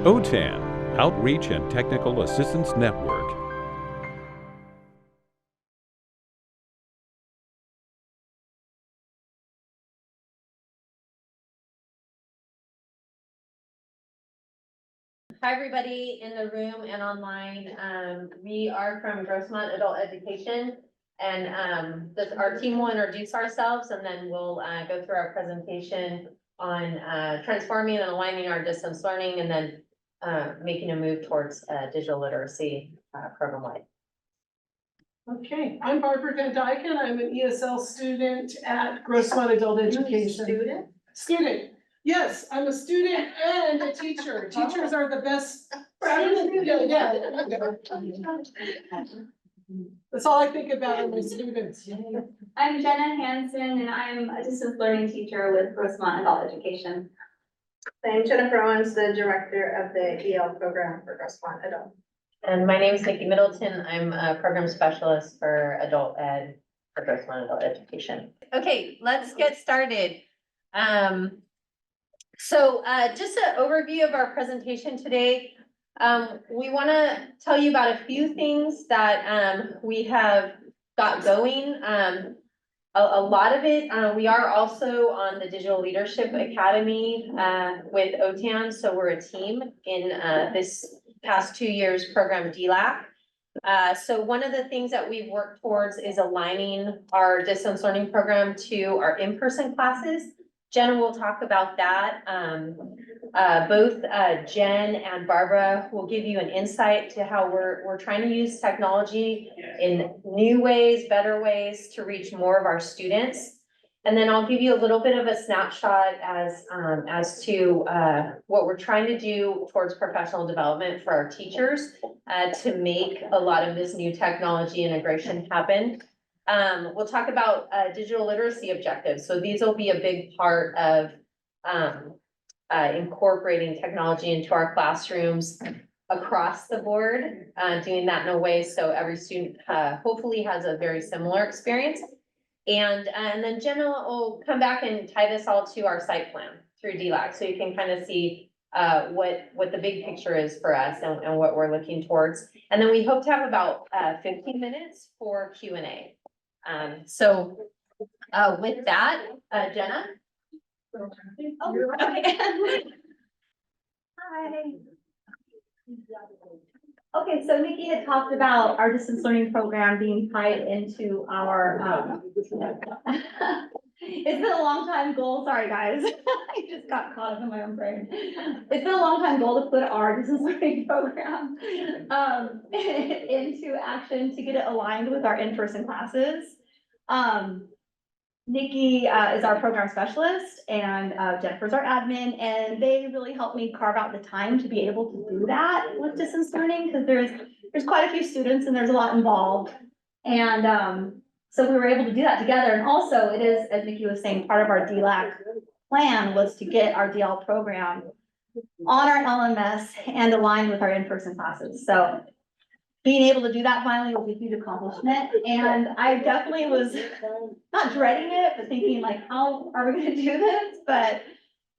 OTAN, Outreach and Technical Assistance Network. Hi, everybody in the room and online. We are from Grossmont Adult Education, and our team will introduce ourselves, and then we'll go through our presentation on transforming and aligning our distance learning, and then making a move towards digital literacy program-wide. Okay, I'm Barbara Dyken. I'm an ESL student at Grossmont Adult Education. Student. Yes, I'm a student and a teacher. Teachers are the best. Yeah. That's all I think about are my students. I'm Jenna Hansen, and I'm a distance learning teacher with Grossmont Adult Education. I'm Jennifer Owens, the director of the EL program for Grossmont Adult. And my name is Nikki Middleton. I'm a program specialist for adult ed for Grossmont Adult Education. Okay, let's get started. So just an overview of our presentation today. We want to tell you about a few things that we have got going. A lot of it, we are also on the Digital Leadership Academy with OTAN, so we're a team in this past 2 years program DLAC. So one of the things that we've worked towards is aligning our distance learning program to our in-person classes. Jenna will talk about that. Both Jen and Barbara will give you an insight to how we're trying to use technology in new ways, better ways to reach more of our students. And then I'll give you a little bit of a snapshot as to what we're trying to do towards professional development for our teachers to make a lot of this new technology integration happen. We'll talk about digital literacy objectives. So these will be a big part of incorporating technology into our classrooms across the board, doing that in a way so every student hopefully has a very similar experience. And then Jenna will come back and tie this all to our site plan through DLAC, so you can kind of see what the big picture is for us and what we're looking towards. And then we hope to have about 15 minutes for Q&A. So with that, Jenna. Oh, okay. Hi. Okay, so Nikki had talked about our distance learning program being tied into our, it's been a long time goal, sorry guys, I just got caught up in my own brain. It's been a long time goal to put our distance learning program into action to get it aligned with our in-person classes. Nikki is our program specialist and Jennifer's our admin, and they really helped me carve out the time to be able to do that with distance learning, because there's quite a few students and there's a lot involved. And so we were able to do that together. And also it is, as Nikki was saying, part of our DLAC plan was to get our DL program on our LMS and aligned with our in-person classes. So being able to do that finally was a huge accomplishment. And I definitely was not dreading it, but thinking like, how are we going to do this? But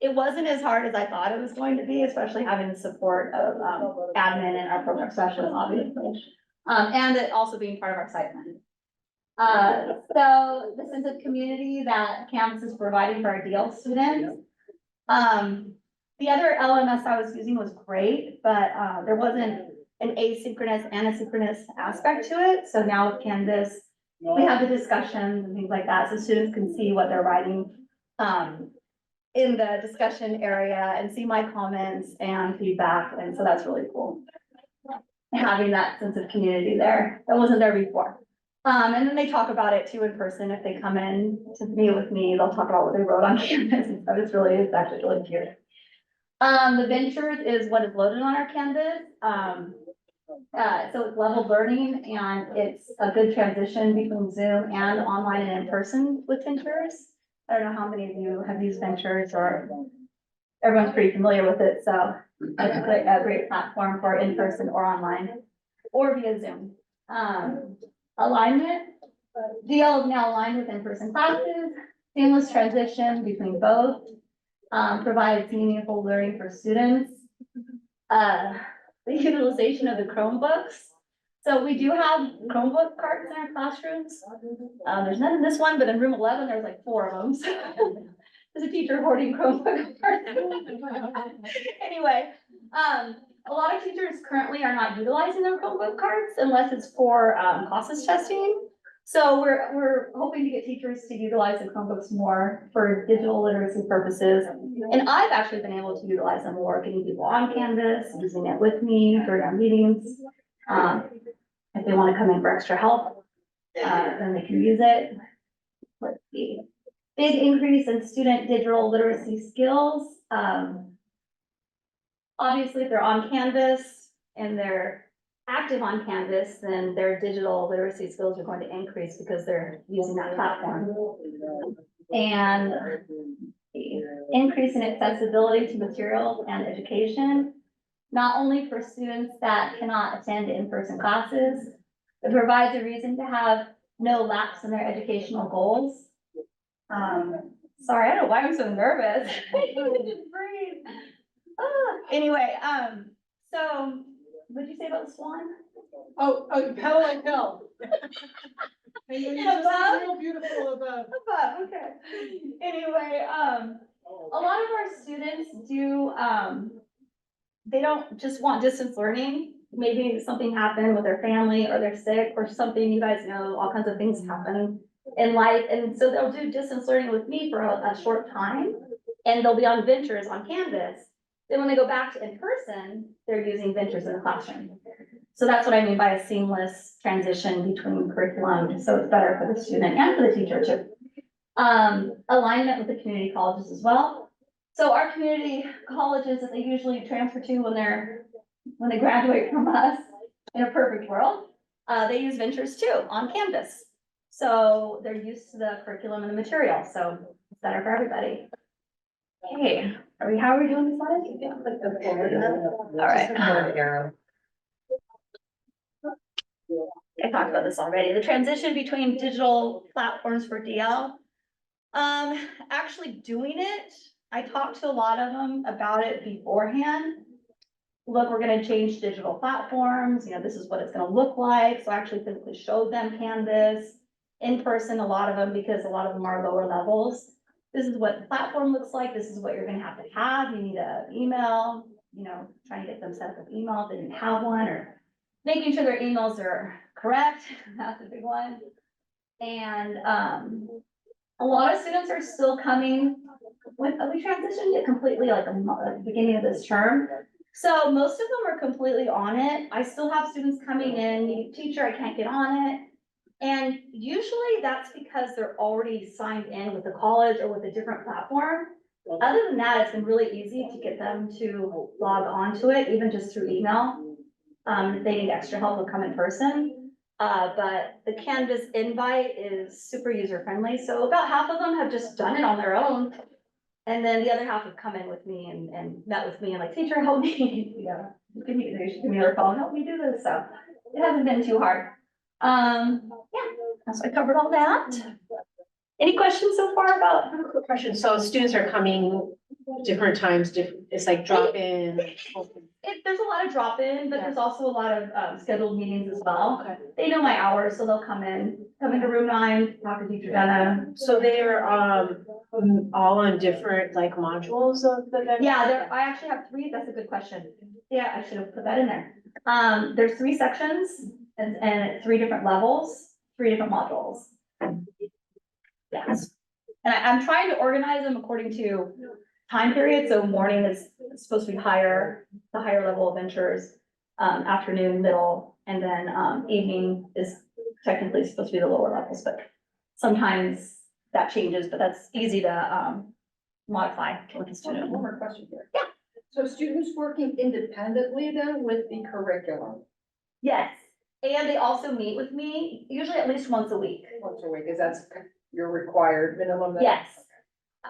it wasn't as hard as I thought it was going to be, especially having the support of admin and our program specialist, obviously. And it also being part of our site plan. So this is a community that Canvas is providing for our DL students. The other LMS I was using was great, but there wasn't an asynchronous and a synchronous aspect to it. So now with Canvas, we have the discussions and things like that, so students can see what they're writing in the discussion area and see my comments and feedback. And so that's really cool, having that sense of community there that wasn't there before. And then they talk about it too in person. If they come in to meet with me, they'll talk about what they wrote on Canvas and stuff. It's actually really cute. The ventures is what is loaded on our Canvas. So it's level learning, and it's a good transition between Zoom and online and in person with ventures. I don't know how many of you have used ventures, or everyone's pretty familiar with it. So it's a great platform for in person or online or via Zoom. Alignment. DL is now aligned with in-person classes, seamless transition between both, provides meaningful learning for students. the utilization of the Chromebooks. So we do have Chromebook carts in our classrooms. There's none in this one, but in room 11, there's like 4 of them. So there's a teacher hoarding Chromebook carts. Anyway, a lot of teachers currently are not utilizing their Chromebook carts unless it's for CASAS testing. So we're hoping to get teachers to utilize the Chromebooks more for digital literacy purposes. And I've actually been able to utilize them more, getting people on Canvas, using it with me during our meetings. If they want to come in for extra help, then they can use it. Let's see. Big increase in student digital literacy skills. Obviously, if they're on Canvas and they're active on Canvas, then their digital literacy skills are going to increase because they're using that platform. And increase in accessibility to materials and education, not only for students that cannot attend in-person classes, it provides a reason to have no lapse in their educational goals. Sorry, I don't know why I'm so nervous. I didn't breathe. Anyway, so what did you say about the swan? Oh, pedal like hell. And you just Above? real beautiful above. Above, okay. Anyway, a lot of our students do, they don't just want distance learning. Maybe something happened with their family or they're sick or something, you guys know, all kinds of things happen in life. And so they'll do distance learning with me for a short time and they'll be on Ventures on Canvas. Then when they go back to in-person, they're using Ventures in the classroom. So that's what I mean by a seamless transition between curriculum. So it's better for the student and for the teacher too. Alignment with the community colleges as well. So our community colleges that they usually transfer to when they graduate from us in a perfect world, they use Ventures too on Canvas. So they're used to the curriculum and the material. So it's better for everybody. Okay, how are we doing this slide? All right. I talked about this already. The transition between digital platforms for DL. Actually doing it, I talked to a lot of them about it beforehand. Look, we're gonna change digital platforms, you know, this is what it's gonna look like. So I actually physically showed them Canvas in person, a lot of them, because a lot of them are lower levels. This is what the platform looks like. This is what you're gonna have to have. You need an email, you know, trying to get them set up with email if they didn't have one, or making sure their emails are correct. That's a big one. And a lot of students are still coming we transitioned it completely like at the beginning of this term. So most of them are completely on it. I still have students coming in, teacher, I can't get on it. And usually that's because they're already signed in with the college or with a different platform. Other than that, it's been really easy to get them to log on to it, even just through email. If they need extra help, they'll come in person. But the Canvas invite is super user friendly. So about half of them have just done it on their own. And then the other half have come in with me and met with me and like, teacher, help me, you know, give me a call and help me do this. So it hasn't been too hard. Yeah, so I covered all that. Any questions so far about? Quick question, so students are coming different times, it's like drop in. There's a lot of drop-in, but there's also a lot of scheduled meetings as well. Okay. They know my hours, so they'll come into room 9, talk to teacher Jenna. So they're all on different like modules of the. Yeah, I actually have 3, that's a good question. Yeah, I should have put that in there. There's 3 sections and at 3 different levels, 3 different modules. Yes. And I'm trying to organize them according to time period. So morning is supposed to be higher, the higher level of ventures, afternoon, middle, and then evening is technically supposed to be the lower levels, but sometimes that changes, but that's easy to modify with the student. One more question here. Yeah. So students working independently then with the curriculum Yes, and they also meet with me, usually at least once a week. once a week, is that your required minimum? then? Yes.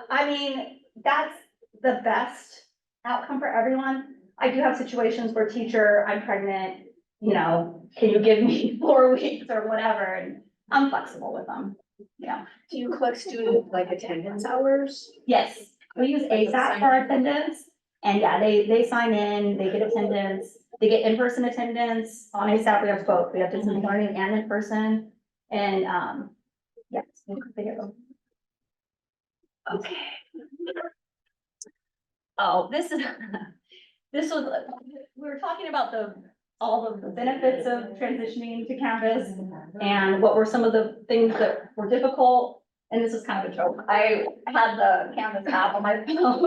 I mean, that's the best outcome for everyone. I do have situations where teacher, I'm pregnant, you know, can you give me 4 weeks or whatever, and I'm flexible with them, yeah. Do you collect student like attendance hours? Yes, we use ASAP for our attendance. And yeah, they sign in, they get attendance, they get in-person attendance. On ASAP, we have both. We have distance learning and in-person. And, yes. They get both. Okay. Oh, this is, this was, we were talking about all of the benefits of transitioning to campus and what were some of the things that were difficult. And this is kind of a joke. I had the Canvas app on my phone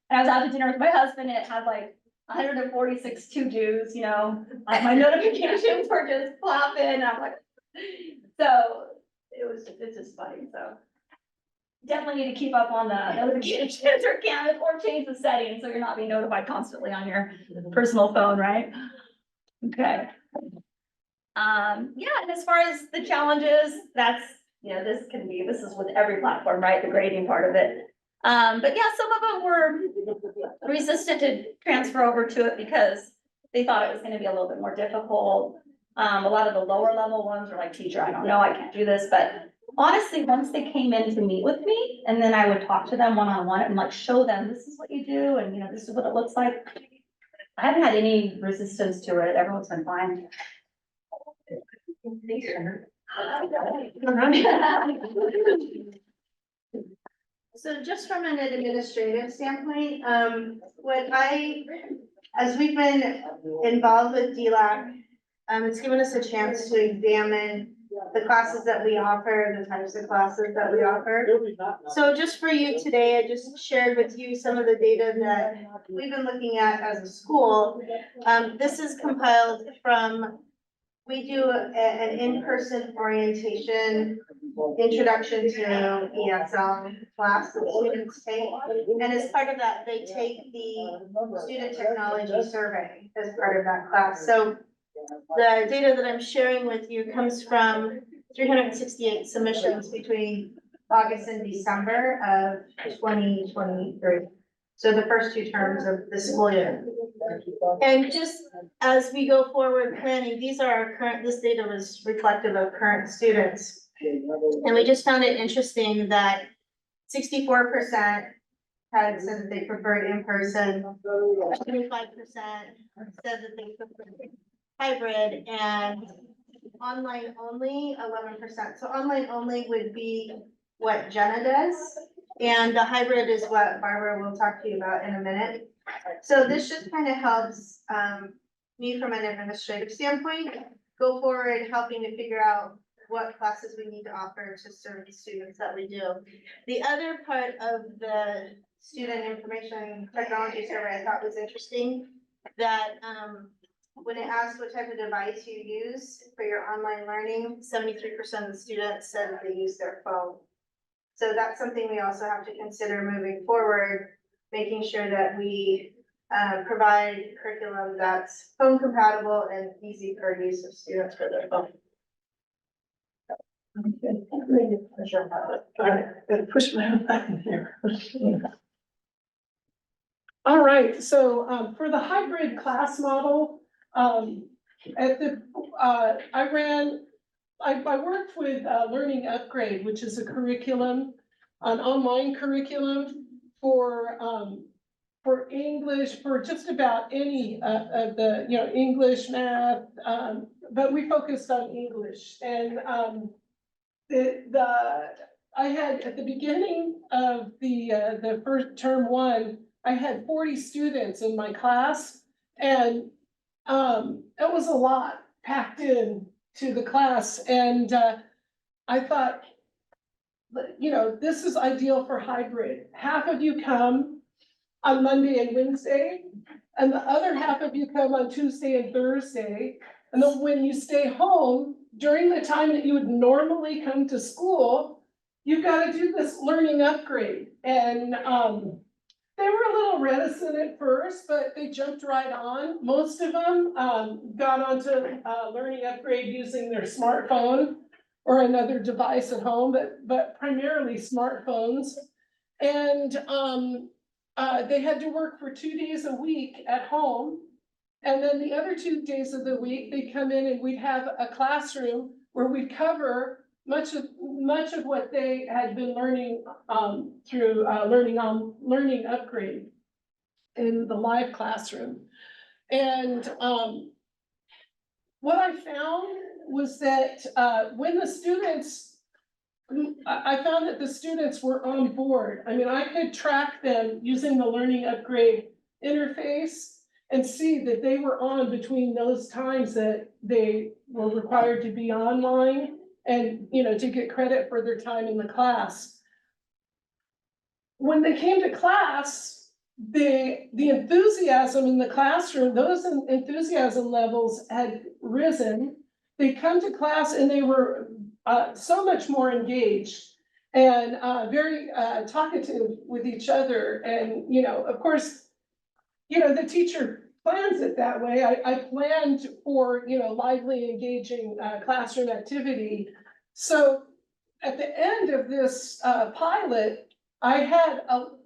and I was out to dinner with my husband. And it had like 146 to-dos, you know, like my notifications were just popping. And I'm like, so it's just funny. So definitely need to keep up on the notifications or Canvas or change the settings so you're not being notified constantly on your personal phone, right? Okay. Yeah, and as far as the challenges, that's, you know, this is with every platform, right? The grading part of it. But yeah, some of them were resistant to transfer over to it because they thought it was gonna be a little bit more difficult. A lot of the lower level ones were like, teacher, I don't know, I can't do this, but honestly, once they came in to meet with me, and then I would talk to them one-on-one and like show them, this is what you do, and you know, this is what it looks like. I haven't had any resistance to it. Everyone's been fine. So just from an administrative standpoint, as we've been involved with DLAC, it's given us a chance to examine the classes that we offer, the types of classes that we offer. So just for you today, I just shared with you some of the data that we've been looking at as a school. This is compiled from, we do an in-person orientation, introduction to ESL class that students take. And as part of that, they take the student technology survey as part of that class. So the data that I'm sharing with you comes from 368 submissions between August and December of 2023. So the first 2 terms of the school year. And just as we go forward planning, these are our current, this data was reflective of current students. And we just found it interesting that 64% had said that they preferred in-person, 25% said that they preferred hybrid, and online only 11%. So online only would be what Jenna does, and the hybrid is what Barbara will talk to you about in a minute. So this just kind of helps me from an administrative standpoint go forward, helping to figure out what classes we need to offer to serve the students that we do. The other part of the student information technology survey I thought was interesting, that when it asked what type of device you use for your online learning, 73% of the students said that they use their phone. So that's something we also have to consider moving forward, making sure that we provide curriculum that's phone compatible and easy for use of students for their phone. All right, gotta push my button here. All right, so for the hybrid class model, I worked with Learning Upgrade, which is a curriculum, an online curriculum for English, for just about any of the, you know, English, math, but we focused on English. And I had, at the beginning of the first term 1, I had 40 students in my class, and it was a lot packed in to the class. And I thought, you know, this is ideal for hybrid. Half of you come on Monday and Wednesday, and the other half of you come on Tuesday and Thursday. And then when you stay home, during the time that you would normally come to school, you've got to do this learning upgrade. And they were a little reticent at first, but they jumped right on. Most of them got onto learning upgrade using their smartphone or another device at home, but primarily smartphones. And they had to work for 2 days a week at home. And then the other 2 days of the week, they'd come in and we'd have a classroom where we'd cover much of what they had been learning through learning upgrade. in the live classroom. And, what I found was that, when the students, I found that the students were on board. I mean, I could track them using the Learning Upgrade interface and see that they were on between those times that they were required to be online and, you know, to get credit for their time in the class. When they came to class, the enthusiasm in the classroom, those enthusiasm levels had risen. They come to class and they were so much more engaged and very talkative with each other. And, you know, of course, you know, the teacher plans it that way. I planned for, you know, lively, engaging classroom activity. So at the end of this pilot, I had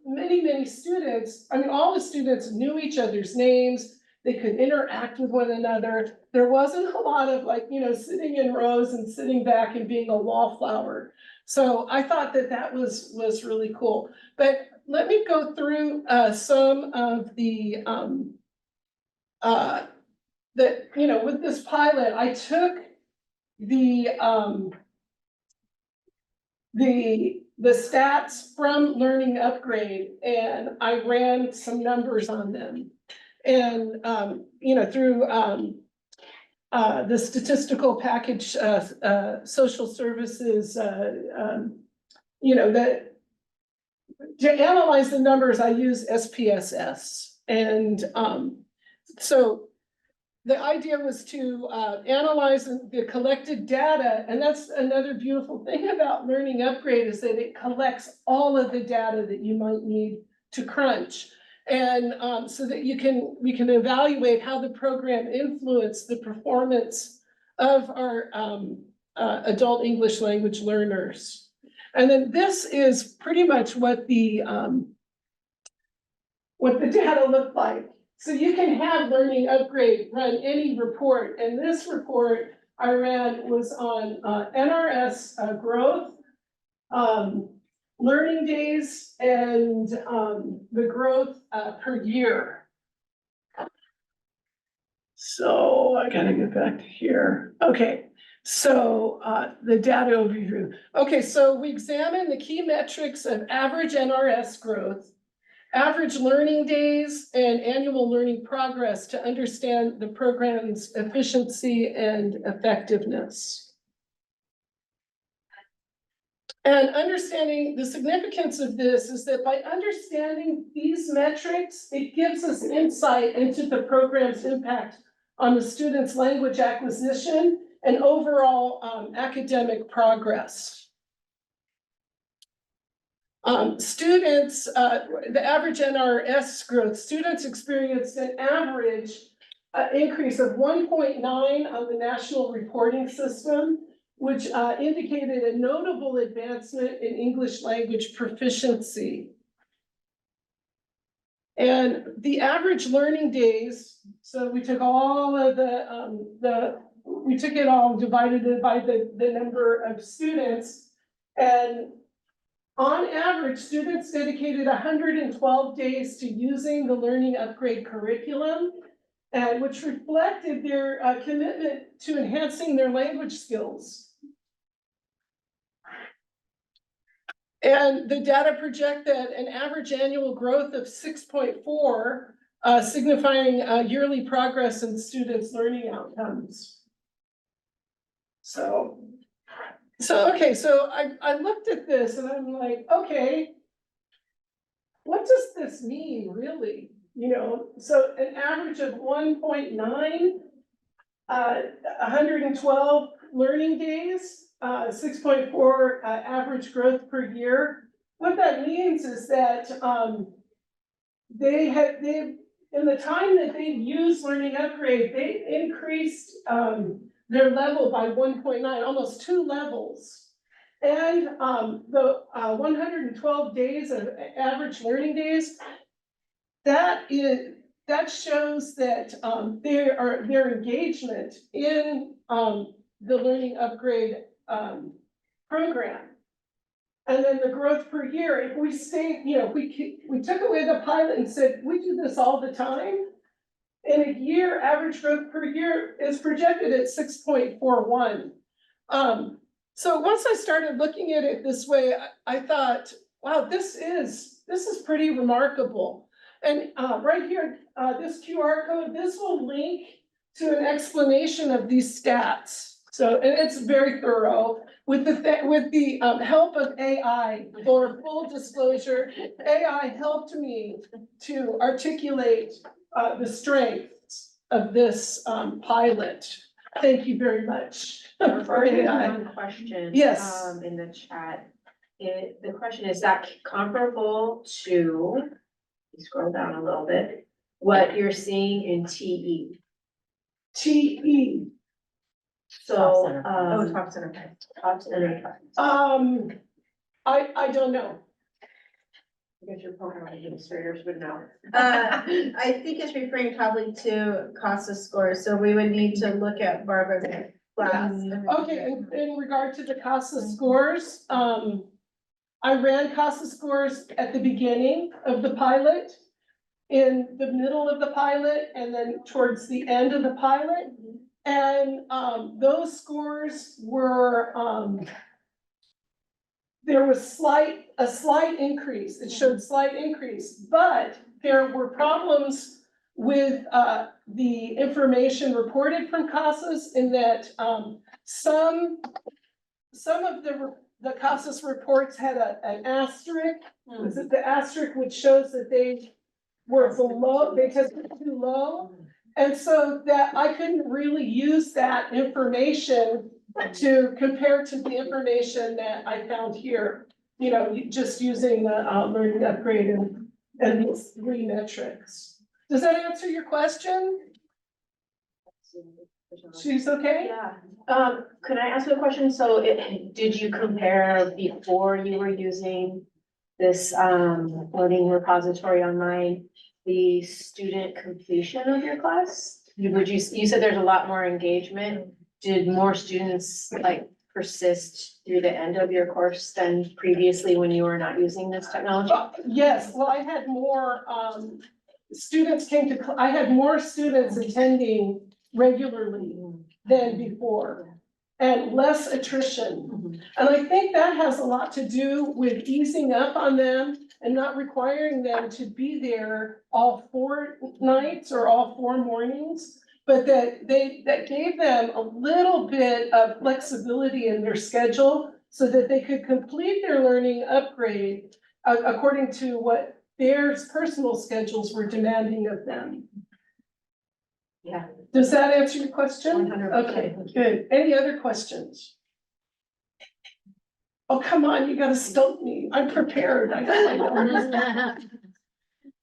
many students. I mean, all the students knew each other's names. They could interact with one another. There wasn't a lot of, like, you know, sitting in rows and sitting back and being a wallflower. So I thought that that was really cool. But let me go through some of the, you know, with this pilot, I took the stats from Learning Upgrade and I ran some numbers on them. And, you know, through the statistical package, social services, you know, that to analyze the numbers, I use SPSS. And so the idea was to analyze the collected data, and that's another beautiful thing about Learning Upgrade is that it collects all of the data that you might need to crunch. And so that we can evaluate how the program influenced the performance of our adult English language learners. And then this is pretty much what the data looked like. So you can have Learning Upgrade run any report, and this report I ran was on NRS growth, learning days, and the growth per year. So I gotta get back to here. Okay, so the data overview. Okay, so we examined the key metrics of average NRS growth, average learning days, and annual learning progress to understand the program's efficiency and effectiveness. And understanding the significance of this is that by understanding these metrics, it gives us insight into the program's impact on the students' language acquisition and overall academic progress. Students, the average NRS growth, students experienced an average increase of 1.9 on the national reporting system, which indicated a notable advancement in English language proficiency. And the average learning days, so we took all of we took it all, divided it by the number of students, and on average, students dedicated 112 days to using the Learning Upgrade curriculum, and which reflected their commitment to enhancing their language skills. And the data project that an average annual growth of 6.4, signifying yearly progress in students' learning outcomes. So okay, so I looked at this and I'm like, okay, what does this mean really? You know, so an average of 1.9, 112 learning days, 6.4 average growth per year. What that means is that in the time that they used Learning Upgrade, they increased their level by 1.9, almost 2 levels. And the 112 days of average learning days, that shows that their engagement in the Learning Upgrade program. And then the growth per year, if we stay, we took away the pilot and said, we do this all the time. In a year, average growth per year is projected at 6.41. So once I started looking at it this way, I thought, wow, this is pretty remarkable. And right here, this QR code, this will link to an explanation of these stats. So, and it's very thorough. With the help of AI, for full disclosure, AI helped me to articulate the strengths of this pilot. Thank you very much. For AI. One question. Yes. In the chat, the question is that comparable to, scroll down a little bit, what you're seeing in TE? TE. So, Top center. top center. I don't know. I guess your program administrators would know. I think it's referring probably to CASA scores, so we would need to look at Barbara's class. Okay, in regard to the CASA scores, I ran CASA scores at the beginning of the pilot, in the middle of the pilot, and then towards the end of the pilot. And those scores were, there was a slight increase. It showed slight increase, but there were problems with the information reported from CASAs in that some of the CASAS reports had an asterisk. Was it the asterisk which shows that they were below, they tested too low? And so that I couldn't really use that information to compare to the information that I found here. Just using the learning upgrade and these three metrics. Does that answer your question? She's okay? Yeah. Could I ask you a question? So did you compare before you were using this learning repository online, the student completion of your class? You said there's a lot more engagement. Did more students persist through the end of your course than previously when you were not using this technology? Yes, well, I had more students I had more students attending regularly than before, and less attrition. And I think that has a lot to do with easing up on them and not requiring them to be there all 4 nights or all 4 mornings, but that gave them a little bit of flexibility in their schedule so that they could complete their learning upgrade according to what their personal schedules were demanding of them. Yeah. Does that answer your question? 100%. Okay, good. Any other questions? Oh, come on, you gotta stump me. I'm prepared. I got my numbers.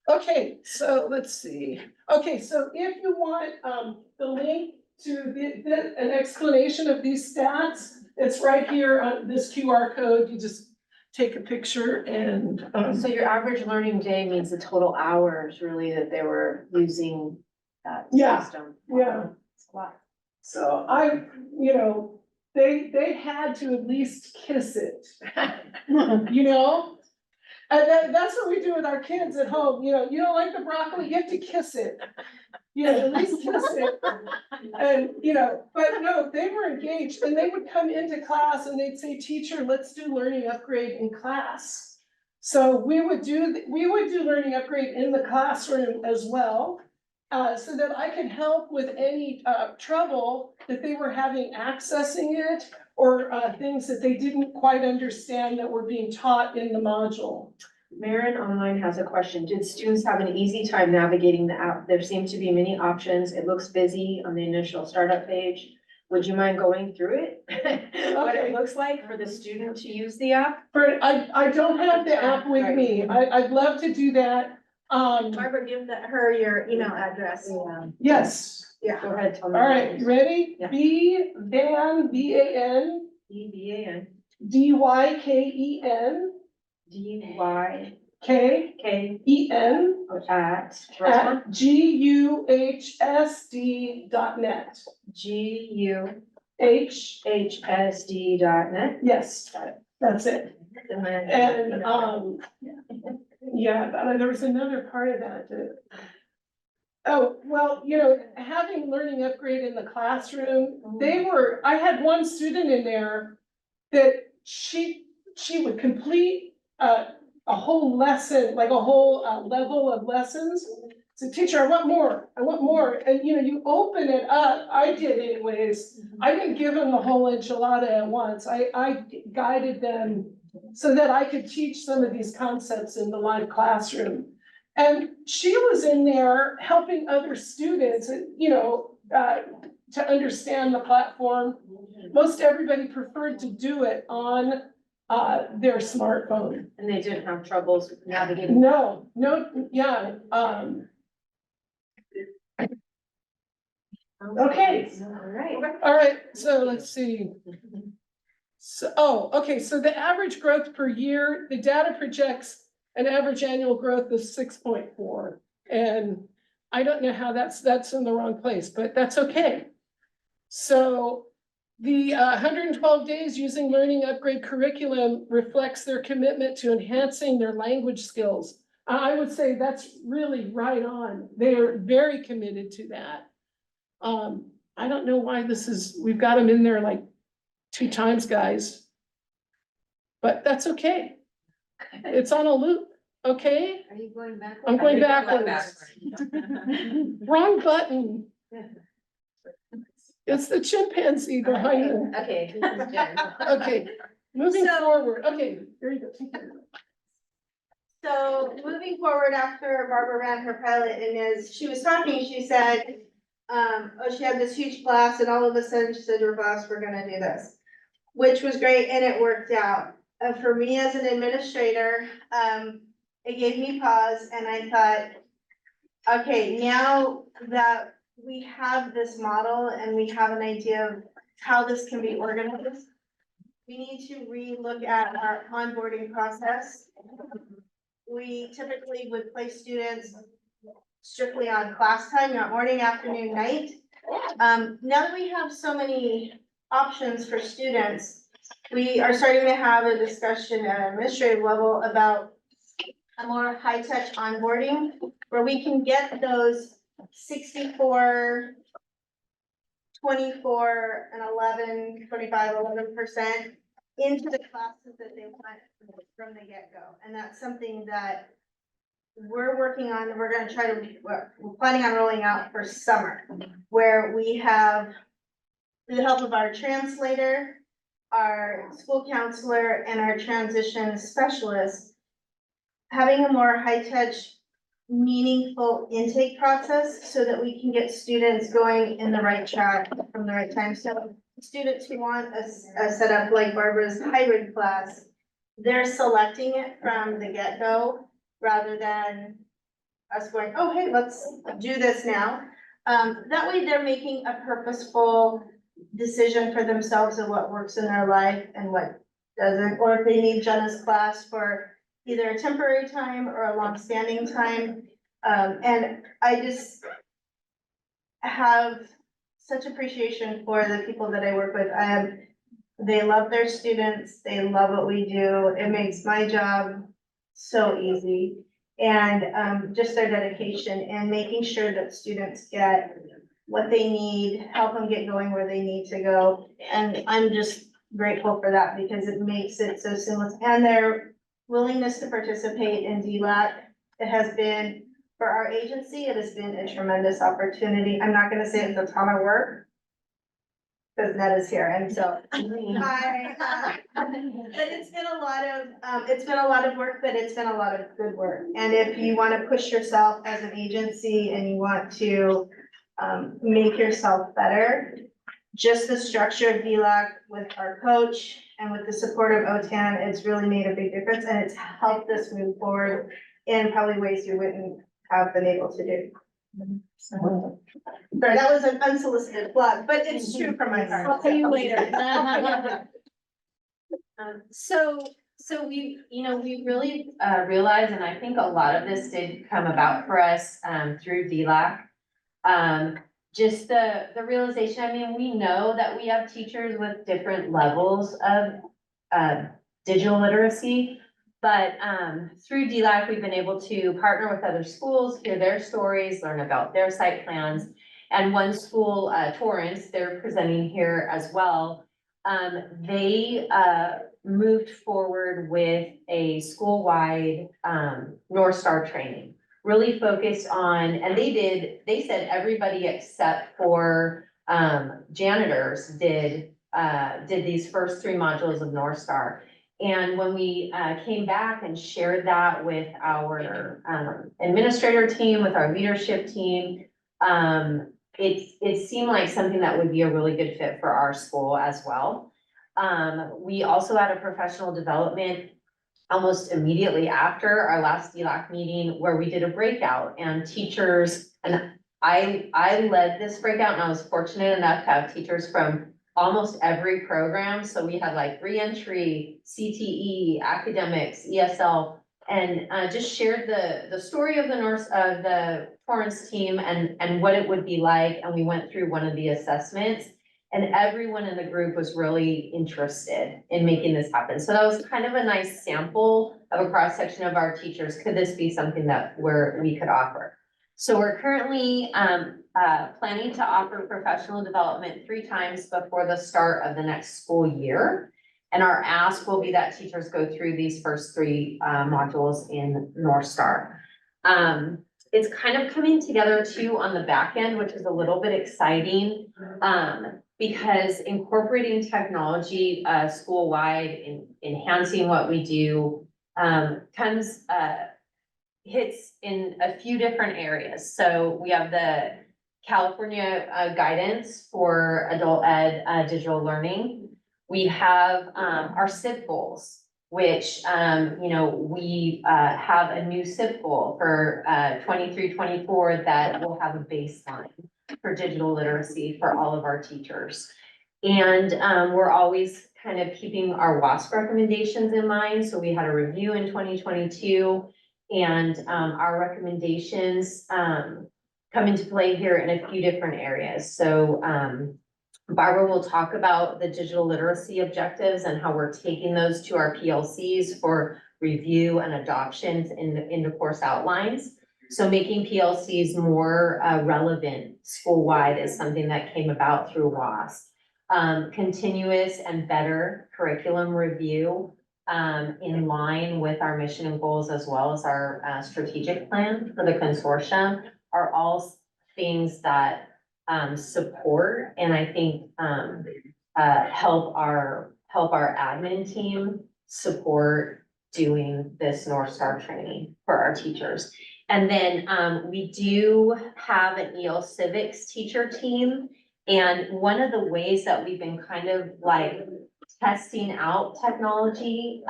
Okay, so let's see. Okay, so if you want the link to an explanation of these stats, it's right here on this QR code. You just take a picture and. So your average learning day means the total hours really that they were using that Yeah, system. yeah. It's a lot. So they had to at least kiss it, And that's what we do with our kids at home, you don't like the broccoli, you have to kiss it. At least kiss it. And, but no, they were engaged and they would come into class and they'd say, teacher, let's do learning upgrade in class. So we would do learning upgrade in the classroom as well. So that I could help with any trouble that they were having accessing it or things that they didn't quite understand that were being taught in the module. Marin online has a question. Did students have an easy time navigating the app? There seem to be many options. It looks busy on the initial startup page. Would you mind going through it? What it looks like for the student to use the app? I don't have the app with me. I'd love to do that. Barbara, give her your email address. Yes. Yeah. Go ahead, tell me. All right, you ready? Yeah. B-A-N, E-B-A-N, D-Y-K-E-N, D-Y-K-E-N K-E-N, at GUHSD.net. G-U H, HSD.net. yes, that's it. And, yeah, but there was another part of that. Oh, well, having learning upgrade in the classroom, I had one student in there that she would complete a whole lesson, like a whole level of lessons. So teacher, I want more. And you open it up, I did anyways. I didn't give them the whole enchilada at once. I guided them so that I could teach some of these concepts in the live classroom. And she was in there helping other students, to understand the platform. Most everybody preferred to do it on their smartphone. And they didn't have troubles navigating. No, yeah, okay. All right, so let's see. So, okay, so the average growth per year, the data projects an average annual growth of 6.4. And I don't know how that's in the wrong place, but that's okay. So the 112 days using learning upgrade curriculum reflects their commitment to enhancing their language skills. I would say that's really right on. They are very committed to that. I don't know why we've got them in there like 2 times, guys. But that's okay. It's on a loop, okay? Are you going backwards? I'm going backwards. Wrong button. It's the chimpanzee behind it. Okay, this is Jen. Okay, moving So- forward. Okay, here you go. Take care. So moving forward after Barbara ran her pilot and as she was talking, she said, she had this huge class and all of a sudden she said to her boss, we're gonna do this. Which was great and it worked out. For me as an administrator, it gave me pause and I thought, okay, now that we have this model and we have an idea of how this can be organized, we need to re-look at our onboarding process. We typically would place students strictly on class time, not morning, afternoon, night. Now that we have so many options for students, we are starting to have a discussion at an administrative level about a more high-touch onboarding where we can get those 64, 24, and 11, 25, 11% into the classes that they want from the get-go. And that's something that we're working on, we're gonna try to, we're planning on rolling out for summer, where we have, with the help of our translator, our school counselor, and our transition specialist, having a more high-touch, meaningful intake process so that we can get students going in the right track from the right time. So students who want a setup like Barbara's hybrid class, they're selecting it from the get-go rather than us going, oh, hey, let's do this now. That way they're making a purposeful decision for themselves of what works in their life and what doesn't, or if they need Jenna's class for either a temporary time or a long-standing time. And I just have such appreciation for the people that I work with. They love their students, they love what we do, it makes my job so easy. And just their dedication and making sure that students get what they need, help them get going where they need to go. And I'm just grateful for that because it makes it so seamless. And their willingness to participate in DLAC, it has been, for our agency, it has been a tremendous opportunity. I'm not gonna say it's a ton of work, because Ned is here, and so but it's been a lot of work, but it's been a lot of good work. And if you want to push yourself as an agency and you want to make yourself better, just the structure of DLAC with our coach and with the support of OTAN, it's really made a big difference and it's helped us move forward in probably ways you wouldn't have been able to do. Sorry, that was an unsolicited plug, but it's true from my heart. I'll pay you later. So we, we really realized, and I think a lot of this did come about for us through DLAC. Just the realization, I mean, we know that we have teachers with different levels of digital literacy. But through DLAC, we've been able to partner with other schools, hear their stories, learn about their site plans. And one school, Torrance, they're presenting here as well. They moved forward with a school-wide North Star training, really focused on, and they said everybody except for janitors did these first 3 modules of North Star. And when we came back and shared that with our administrator team, with our leadership team, it seemed like something that would be a really good fit for our school as well. We also had a professional development almost immediately after our last DLAC meeting where we did a breakout and teachers, and I led this breakout and I was fortunate enough to have teachers from almost every program. So we had like reentry, CTE, academics, ESL, and just shared the story of the Torrance team and what it would be like. And we went through one of the assessments and everyone in the group was really interested in making this happen. So that was kind of a nice sample of a cross section of our teachers. Could this be something that we could offer? So we're currently planning to offer professional development 3 times before the start of the next school year. And our ask will be that teachers go through these first 3 modules in North Star. It's kind of coming together too on the back end, which is a little bit exciting, because incorporating technology school-wide and enhancing what we do hits in a few different areas. So we have the California guidance for adult ed digital learning. We have our SIP goals, which we have a new SIP goal for 23-24 that will have a baseline for digital literacy for all of our teachers. And we're always kind of keeping our WASP recommendations in mind. So we had a review in 2022 and our recommendations come into play here in a few different areas. So Barbara will talk about the digital literacy objectives and how we're taking those to our PLCs for review and adoptions into course outlines. So making PLCs more relevant school-wide is something that came about through WASP. Continuous and better curriculum review in line with our mission and goals, as well as our strategic plan for the consortium, are all things that support and I think help our admin team support doing this North Star training for our teachers. And then we do have an EL Civics teacher team. And one of the ways that we've been kind of like testing out technology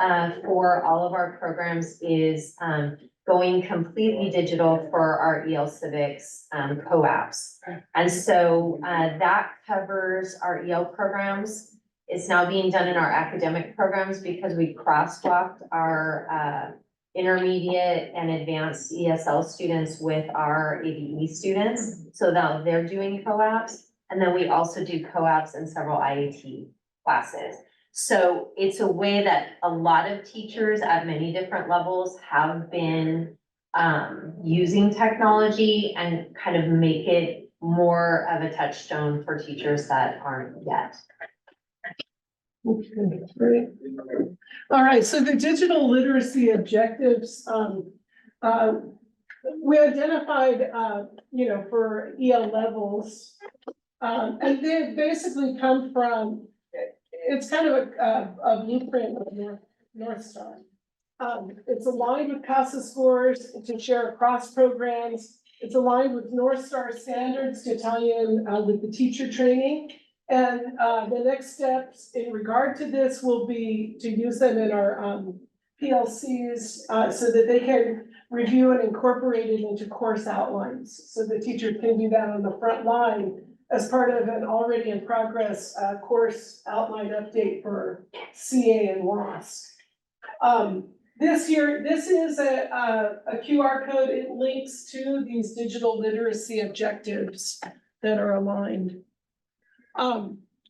for all of our programs is going completely digital for our EL Civics co-ops. And so that covers our EL programs. It's now being done in our academic programs because we crosswalked our intermediate and advanced ESL students with our ABE students. So now they're doing co-ops. And then we also do co-ops in several IAT classes. So it's a way that a lot of teachers at many different levels have been using technology and kind of make it more of a touchstone for teachers that aren't yet. Okay, great. All right, so the digital literacy objectives, we identified, for EL levels, and they basically come from, it's kind of a blueprint of North Star. It's aligned with CASA scores to share across programs. It's aligned with North Star standards to tie in with the teacher training. And the next steps in regard to this will be to use them in our PLCs so that they can review and incorporate it into course outlines. So the teacher can do that on the front line as part of an already in progress course outline update for CA and WASP. This is a QR code. It links to these digital literacy objectives that are aligned.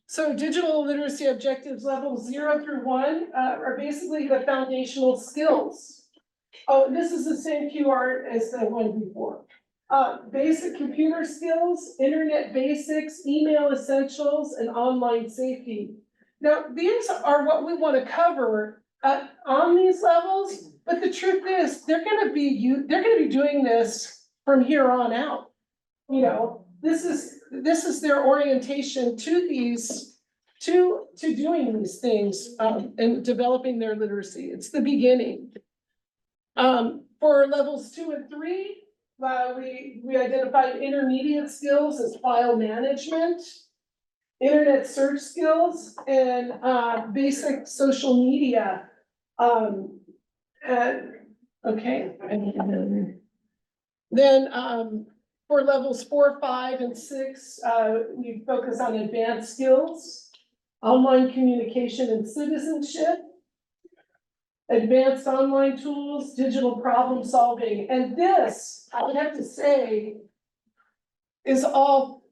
So digital literacy objectives levels 0 through 1 are basically the foundational skills. Oh, this is the same QR as the one before. Basic computer skills, internet basics, email essentials, and online safety. Now, these are what we want to cover on these levels, but the truth is, they're gonna be doing this from here on out. You know, this is their orientation to these, to doing these things, and developing their literacy. It's the beginning. For levels 2 and 3, we identified intermediate skills as file management, internet search skills, and basic social media. Okay. And then for levels 4, 5, and 6, we focus on advanced skills, online communication and citizenship, advanced online tools, digital problem solving. And this, I would have to say, is all,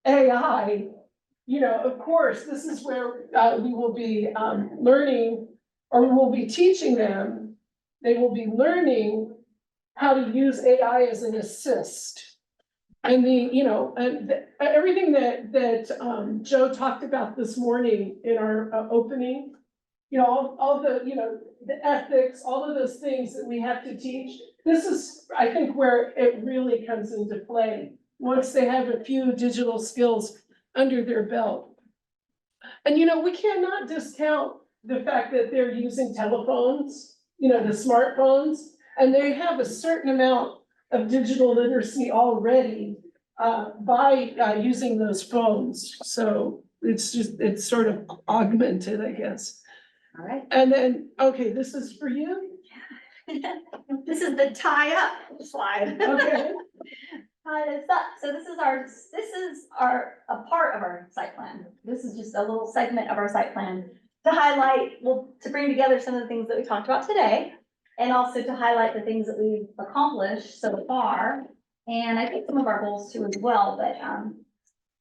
AI. Of course, this is where we will be learning, or we will be teaching them. They will be learning how to use AI as an assist. And everything that Joe talked about this morning in our opening, all the, the ethics, all of those things that we have to teach. This is, I think, where it really comes into play, once they have a few digital skills under their belt. And, we cannot discount the fact that they're using telephones, the smartphones, and they have a certain amount of digital literacy already by using those phones. So it's sort of augmented, I guess. All right. And then, okay, this is for you. This is the tie up slide. Okay. Tie this up. So this is a part of our site plan. This is just a little segment of our site plan to highlight, to bring together some of the things that we talked about today, and also to highlight the things that we've accomplished so far. And I think some of our goals too as well, but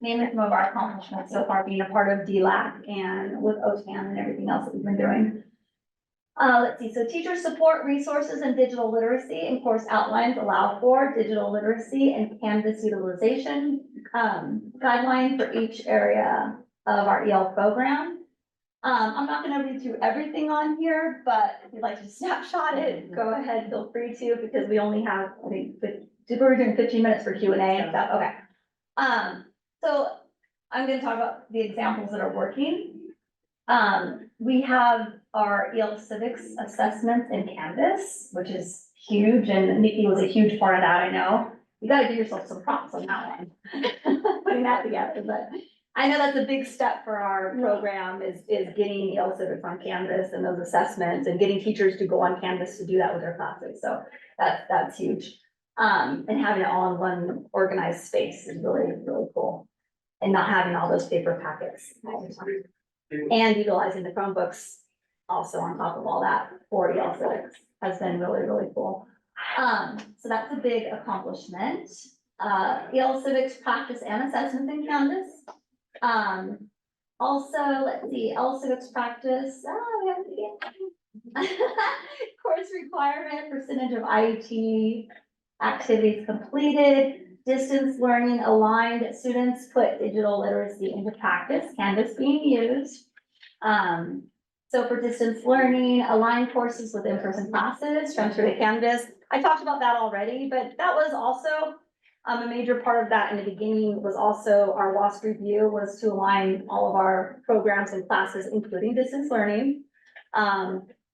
mainly some of our accomplishments so far, being a part of DLAC and with OTAN and everything else that we've been doing. Let's see, so teacher support resources and digital literacy and course outlines allow for digital literacy and Canvas utilization guideline for each area of our EL program. I'm not gonna read through everything on here, but if you'd like to snapshot it, go ahead, feel free to, because we only have, I think, we're doing 15 minutes for Q&A and stuff, okay. So I'm gonna talk about the examples that are working. We have our EL Civics assessments in Canvas, which is huge, and Nikki was a huge part of that, I know. You gotta give yourself some props on that one, putting that together, but I know that's a big step for our program is getting EL Civics on Canvas and those assessments and getting teachers to go on Canvas to do that with their classes, so that's huge. And having it all in one organized space is really, really cool. And not having all those paper packets all the time. And utilizing the Chromebooks also on top of all that for EL Civics has been really, really cool. So that's a big accomplishment. EL Civics practice and assessment in Canvas. Also, let's see, EL Civics practice, we have to get course requirement, percentage of IET activities completed, distance learning aligned, students put digital literacy into practice, Canvas being used. So for distance learning, align courses with in-person classes, transfer to Canvas. I talked about that already, but that was also a major part of that in the beginning was also our WASP review was to align all of our programs and classes, including distance learning.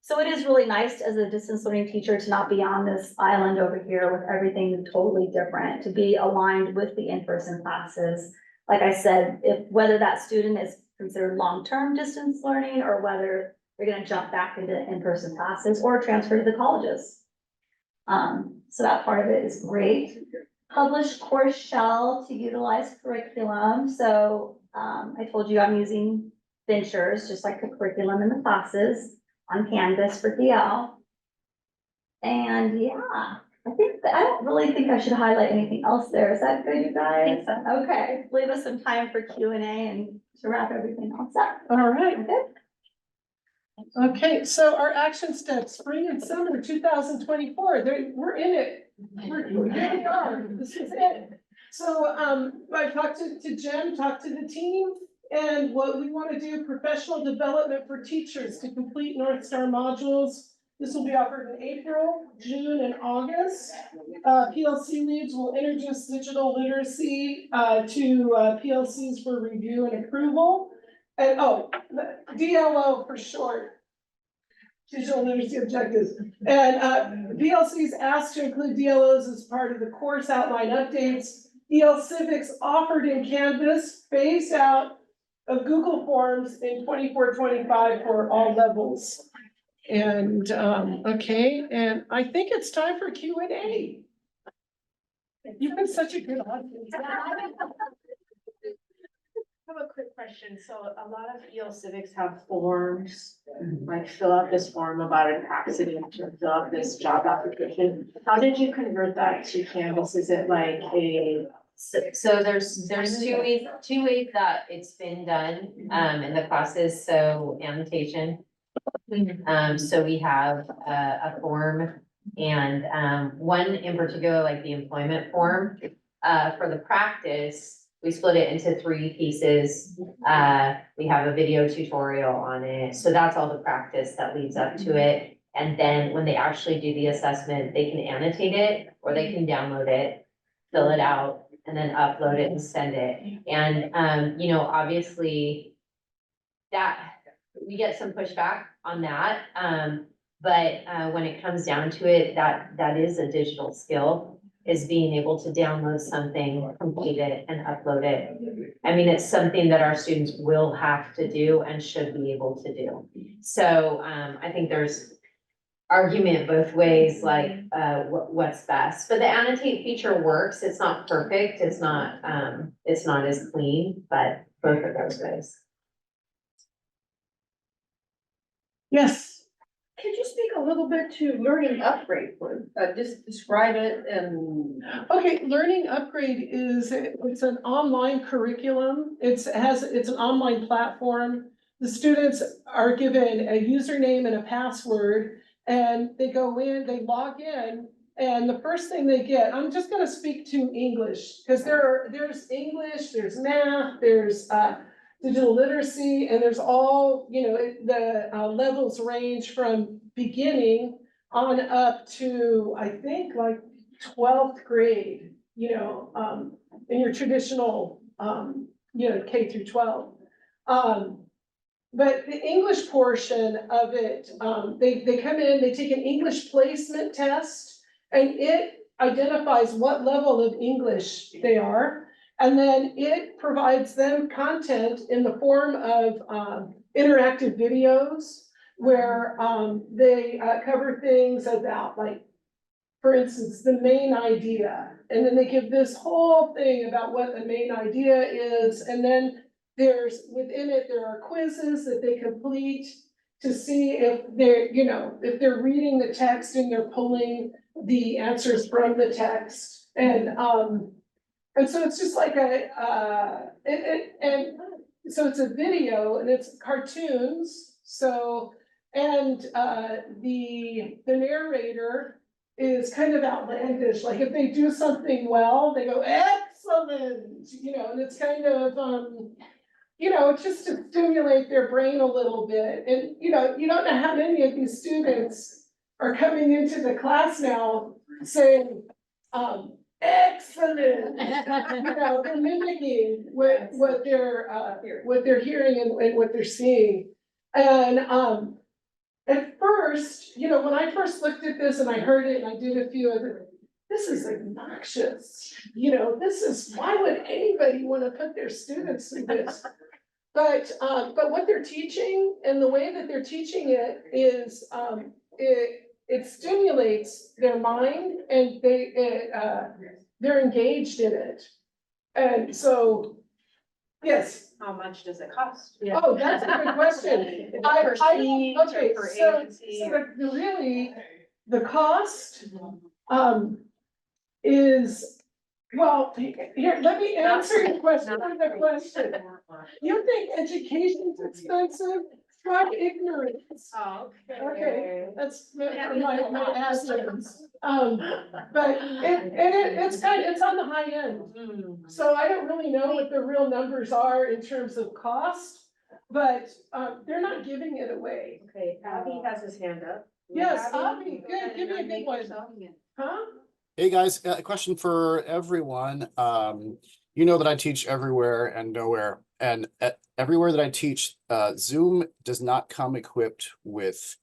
So it is really nice as a distance learning teacher to not be on this island over here with everything totally different, to be aligned with the in-person classes. Like I said, whether that student is considered long-term distance learning or whether they're gonna jump back into in-person classes or transfer to the colleges. So that part of it is great. Published course shell to utilize curriculum. So I told you I'm using Ventures, just like the curriculum in the classes on Canvas for DL. And yeah, I think that I don't really think I should highlight anything else there. Is that good, you guys? think so. Okay, leave us some time for Q&A and to wrap everything else up. All right. Okay. Okay, so our action steps, spring and summer 2024, we're in it. Here we are, this is it. So, I talked to Jen, talked to the team, and what we want to do, professional development for teachers to complete North Star modules. This will be offered in April, June, and August. PLC leads will introduce digital literacy, to PLCs for review and approval. And, DLO for short. Digital literacy objectives. And PLC is asked to include DLOs as part of the course outline updates. EL Civics offered in Canvas, phased out of Google Forms in 24-25 for all levels. And, okay, and I think it's time for Q&A. You've been such a good audience. I have a quick question. So a lot of EL Civics have forms, like fill out this form about an accident or fill out this job application. How did you convert that to Canvas? Is it like a? So there's two ways that it's been done, in the classes, so annotation. So we have a form and, one in particular, like the employment form. For the practice, we split it into 3 pieces. We have a video tutorial on it. So that's all the practice that leads up to it. And then when they actually do the assessment, they can annotate it or they can download it, fill it out, and then upload it and send it. And, you know, obviously that we get some pushback on that. But when it comes down to it, that is a digital skill, is being able to download something, complete it, and upload it. I mean, it's something that our students will have to do and should be able to do. So I think there's argument both ways, like what's best. But the annotate feature works. It's not perfect. It's not as clean, but both of those ways. Yes. Could you speak a little bit to learning upgrade, just describe it and. Okay, Learning Upgrade it's an online curriculum. It's an online platform. The students are given a username and a password, and they go in, they log in, and the first thing they get, I'm just gonna speak to English, because there's English, there's math, there's digital literacy, and there's all, you know, the levels range from beginning on up to, I think, like 12th grade, you know, in your traditional, you know, K through 12. But the English portion of it, they come in, they take an English placement test, and it identifies what level of English they are. And then it provides them content in the form of interactive videos where they cover things about, like, for instance, the main idea. And then they give this whole thing about what the main idea is. And then within it, there are quizzes that they complete to see if they're, you know, if they're reading the text and they're pulling the answers from the text. And so it's just like and so it's a video and it's cartoons. So, and the narrator is kind of outlandish. Like if they do something well, they go, excellent, you know, and it's kind of, you know, just to stimulate their brain a little bit. And, you know, you don't know how many of these students are coming into the class now saying, excellent, you know, they're mimicking what they're hearing and what they're seeing. And at first, you know, when I first looked at this and I heard it and I did a few of it, this is obnoxious, you know, why would anybody want to put their students through this? But what they're teaching and the way that they're teaching it is, it stimulates their mind and they're engaged in it. And so, yes. How much does it cost? Oh, that's a good question. Per seat or Okay, per so agency? really, the cost, is, well, here, let me answer your question with a question. You think education's expensive? Try ignorance. Oh, Okay, that's my answers. But it's on the high end. So I don't really know what the real numbers are in terms of cost, but, they're not giving it away. Okay, Abby has his hand up. Yes, Avi, good, give me a good one. Huh? Hey guys, a question for everyone. You know that I teach everywhere and nowhere, and everywhere that I teach, Zoom does not come equipped with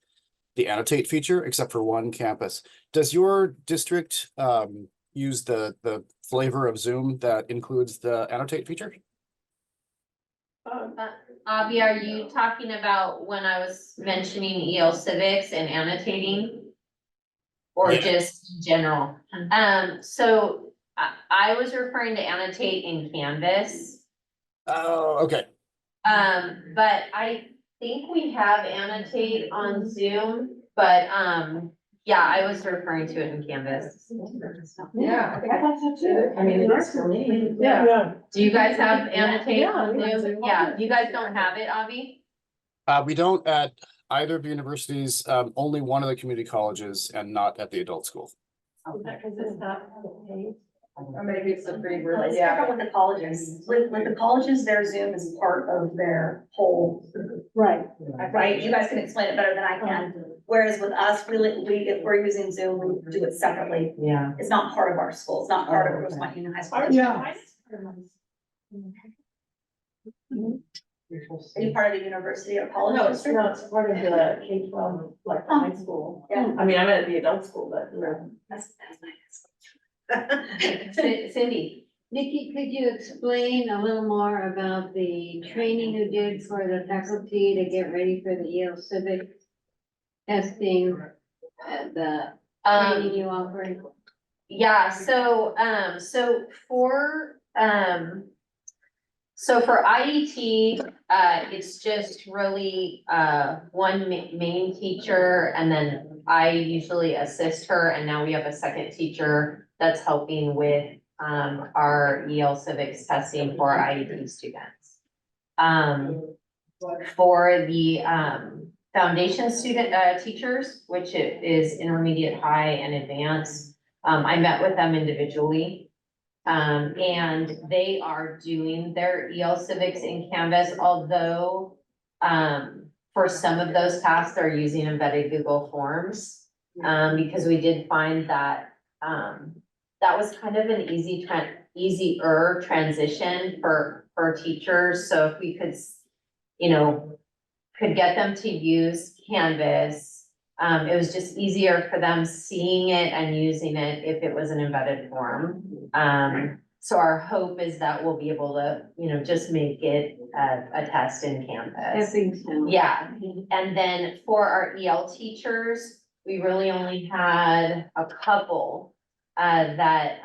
the annotate feature except for one campus. Does your district use the flavor of Zoom that includes the annotate feature? Avi, are you talking about when I was mentioning EL civics and annotating? Or Yeah. just in general? So I was referring to annotate in Canvas. Oh, okay. But I think we have annotate on Zoom, but, yeah, I was referring to it in Canvas. Yeah, I thought so too. I mean, it works for me. Yeah. Do you guys have annotate Yeah, on we have Zoom? Zoom. Yeah, you guys don't have it, Avi? We don't at either of the universities, only one of the community colleges and not at the adult school. Because it's not paid. Or maybe it's a free Well, version. it's different with the colleges. With the colleges, their Zoom is part of their whole, Right. right? You guys can explain it better than I can. Whereas with us, if we're using Zoom, we do it separately. Yeah. It's not part of our school. It's not part of Rosemont Union High School. Yeah. Are you part of a university or college? No, it's district? not, it's part of the K-12, like the high school. Yeah. I mean, I'm at the adult school, but. That's nice. Cindy? Nikki, could you explain a little more about the training you did for the faculty to get ready for the Yale civic testing? The training you offered? Yeah, so for IET, it's just really, one main teacher, and then I usually assist her, and now we have a second teacher that's helping with, our EL civics testing for IET students. For the, foundation student, teachers, which it is intermediate, high, and advanced, I met with them individually. And they are doing their EL civics in Canvas, although, for some of those tasks, they're using embedded Google Forms. Because we did find that, that was kind of an easier transition for teachers. So if we could, could get them to use Canvas, it was just easier for them seeing it and using it if it was an embedded form. So our hope is that we'll be able to, just make it a test in Canvas. Yeah, and then for our EL teachers, we really only had a couple that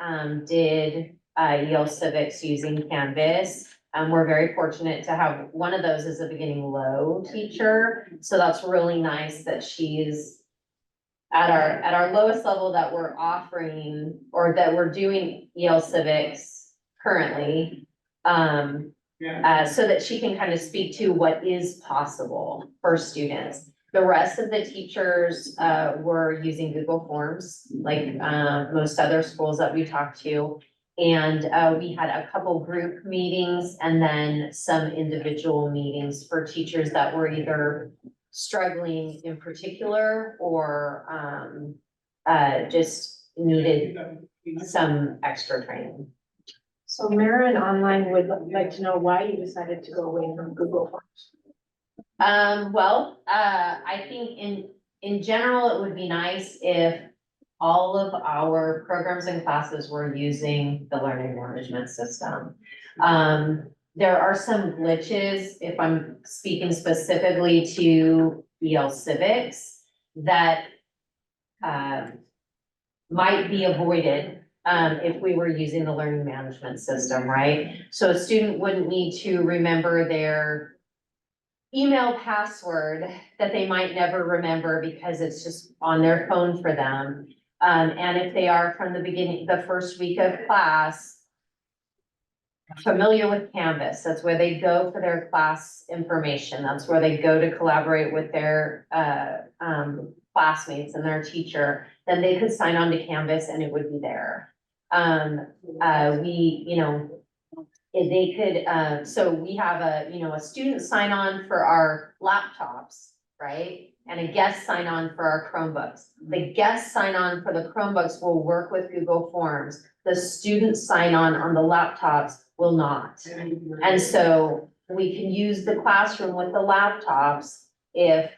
did EL civics using Canvas. We're very fortunate to have one of those as a beginning low teacher. So that's really nice that she's at our lowest level that we're offering, or that we're doing EL civics currently. So that she can kind of speak to what is possible for students. The rest of the teachers were using Google Forms, like most other schools that we talked to. And we had a couple group meetings and then some individual meetings for teachers that were either struggling in particular or just needed some extra training. So Marin Online would like to know why you decided to go away from Google Forms. I think in general, it would be nice if all of our programs and classes were using the learning management system. There are some glitches, if I'm speaking specifically to EL civics, that might be avoided if we were using the learning management system, right? So a student wouldn't need to remember their email password that they might never remember because it's just on their phone for them. And if they are from the beginning, the first week of class, familiar with Canvas, that's where they go for their class information. That's where they go to collaborate with their, classmates and their teacher, then they could sign on to Canvas and it would be there. We, you know, if they could, so we have a student sign on for our laptops, right? And a guest sign on for our Chromebooks. The guest sign on for the Chromebooks will work with Google Forms. The student sign on the laptops will not. And so we can use the classroom with the laptops if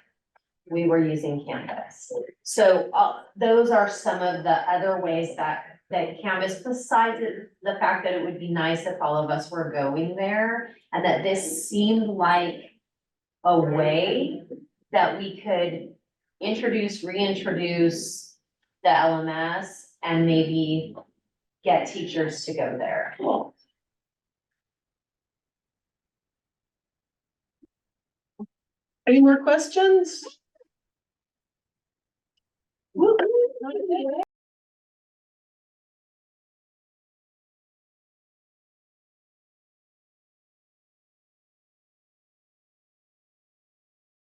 we were using Canvas. So those are some of the other ways that Canvas, besides the fact that it would be nice if all of us were going there, and that this seemed like a way that we could reintroduce the LMS and maybe get teachers to go there. Any more questions?